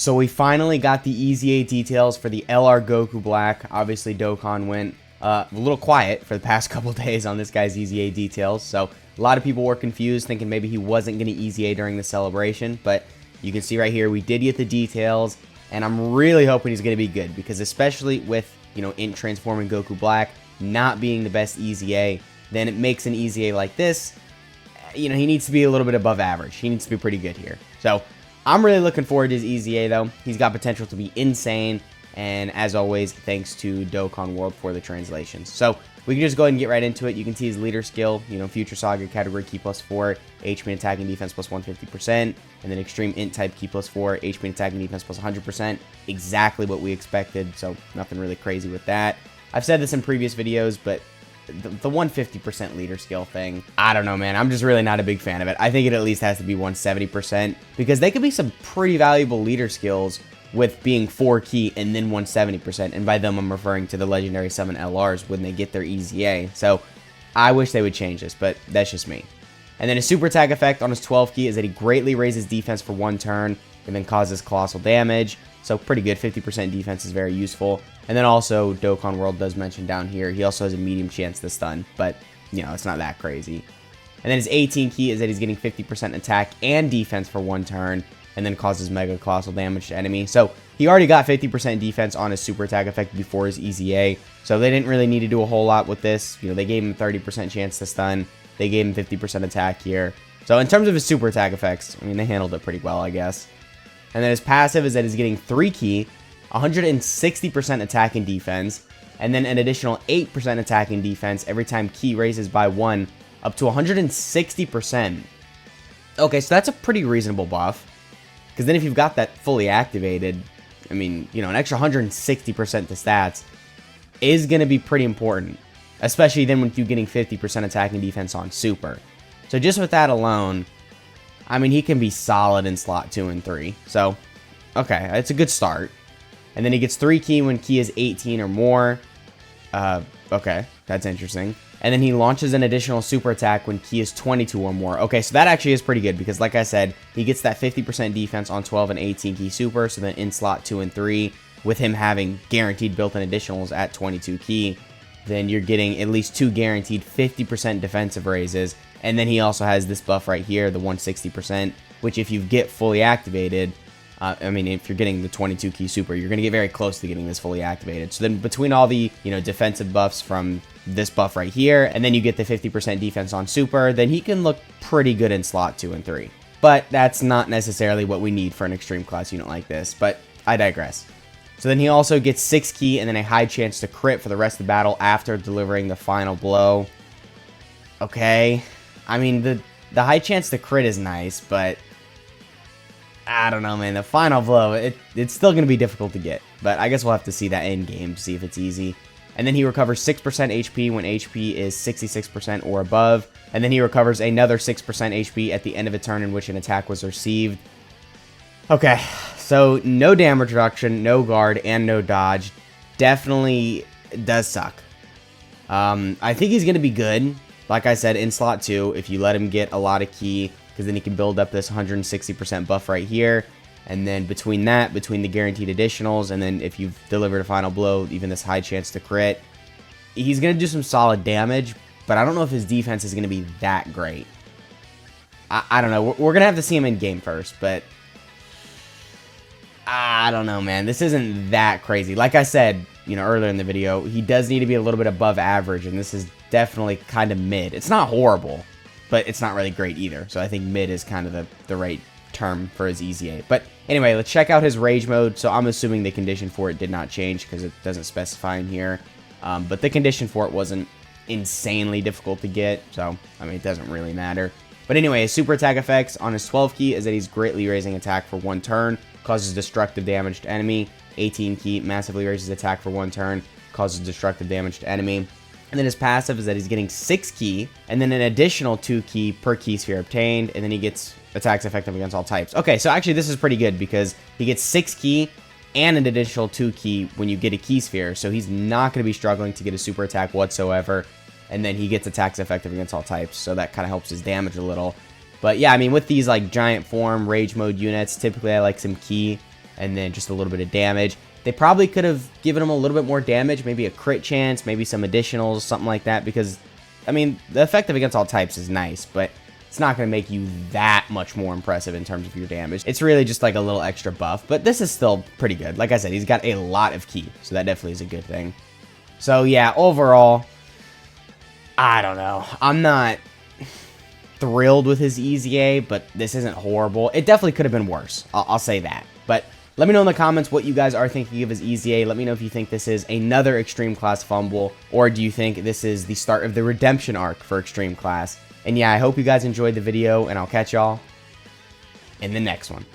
So we finally got the EZA details for the LR Goku Black. Obviously, Dokkan went a little quiet for the past couple days on this guy's EZA details. So a lot of people were confused, thinking maybe he wasn't going to EZA during the celebration. But you can see right here, we did get the details. And I'm really hoping he's going to be good. Because especially with, INT transforming Goku Black not being the best EZA, then it makes an EZA like this. He needs to be a little bit above average. He needs to be pretty good here. So I'm really looking forward to his EZA, though. He's got potential to be insane. And as always, thanks to Dokkan World for the translations. So we can just go ahead and get right into it. You can see his leader skill, Future Saga category key +4, HP and attacking defense plus 150%, and then extreme int type key +4, HP and attacking defense plus 100%. Exactly what we expected, so nothing really crazy with that. I've said this in previous videos, but the 150% leader skill thing, I don't know, man. I'm just really not a big fan of it. I think it at least has to be 170% because they could be some pretty valuable leader skills with being 4 key and then 170%. And by them, I'm referring to the Legendary Summon LRs when they get their EZA. So I wish they would change this, but that's just me. And then his super attack effect on his 12 key is that he greatly raises defense for 1 turn and then causes colossal damage. So pretty good. 50% defense is very useful. And then also, Dokkan World does mention down here, he also has a medium chance to stun, but, it's not that crazy. And then his 18 key is that he's getting 50% attack and defense for 1 turn, and then causes mega colossal damage to enemy. So he already got 50% defense on his super attack effect before his EZA, so they didn't really need to do a whole lot with this. They gave him 30% chance to stun, they gave him 50% attack here. So in terms of his super attack effects, they handled it pretty well, I guess. And then his passive is that he's getting 3 key, 160% attack and defense, and then an additional 8% attack and defense every time key raises by 1, up to 160%. Okay, so that's a pretty reasonable buff. Because then if you've got that fully activated, an extra 160% to stats is going to be pretty important. Especially then with you getting 50% attack and defense on super. So just with that alone, he can be solid in slot 2 and 3. So, okay, it's a good start. And then he gets 3 key when key is 18 or more. Okay, that's interesting. And then he launches an additional super attack when key is 22 or more. Okay, so that actually is pretty good because, like I said, he gets that 50% defense on 12 and 18 key super. So then in slot 2 and 3, with him having guaranteed built-in additionals at 22 key, then you're getting at least 2 guaranteed 50% defensive raises. And then he also has this buff right here, the 160%, which if you get fully activated, if you're getting the 22 key super, you're going to get very close to getting this fully activated. So then between all the, defensive buffs from this buff right here, and then you get the 50% defense on super, then he can look pretty good in slot 2 and 3. But that's not necessarily what we need for an extreme class unit like this, but I digress. So then he also gets 6 key and then a high chance to crit for the rest of the battle after delivering the final blow. Okay. The high chance to crit is nice, but I don't know, man. The final blow, it's still going to be difficult to get. But I guess we'll have to see that in game to see if it's easy. And then he recovers 6% HP when HP is 66% or above. And then he recovers another 6% HP at the end of a turn in which an attack was received. Okay, so no damage reduction, no guard, and no dodge. Definitely does suck. I think he's going to be good. Like I said, in slot 2, if you let him get a lot of key, because then he can build up this 160% buff right here. And then between the guaranteed additionals, and then if you've delivered a final blow, even this high chance to crit, he's going to do some solid damage, but I don't know if his defense is going to be that great. I don't know. We're going to have to see him in game first, but I don't know, man. This isn't that crazy. Like I said, earlier in the video, he does need to be a little bit above average, and this is definitely kind of mid. It's not horrible, but it's not really great either. So I think mid is kind of the right term for his EZA. But anyway, let's check out his rage mode. So I'm assuming the condition for it did not change because it doesn't specify in here. But the condition for it wasn't insanely difficult to get. So, it doesn't really matter. But anyway, his super attack effects on his 12 key is that he's greatly raising attack for 1 turn, causes destructive damage to enemy. 18 key massively raises attack for 1 turn, causes destructive damage to enemy. And then his passive is that he's getting 6 key, and then an additional 2 key per key sphere obtained, and then he gets attacks effective against all types. Okay, so actually this is pretty good because he gets 6 key and an additional 2 key when you get a key sphere, so he's not going to be struggling to get a super attack whatsoever, and then he gets attacks effective against all types, so that kind of helps his damage a little. But yeah, with these like giant form rage mode units, typically I like some key, and then just a little bit of damage. They probably could have given him a little bit more damage, maybe a crit chance, maybe some additionals, something like that, because, I mean, the effective against all types is nice, but it's not going to make you that much more impressive in terms of your damage. It's really just like a little extra buff, but this is still pretty good. Like I said, he's got a lot of ki, so that definitely is a good thing. So yeah, overall, I don't know. I'm not thrilled with his EZA, but this isn't horrible. It definitely could have been worse. I'll say that. But let me know in the comments what you guys are thinking of his EZA. Let me know if you think this is another Extreme Class fumble, or do you think this is the start of the redemption arc for Extreme Class? And yeah, I hope you guys enjoyed the video, and I'll catch y'all in the next one.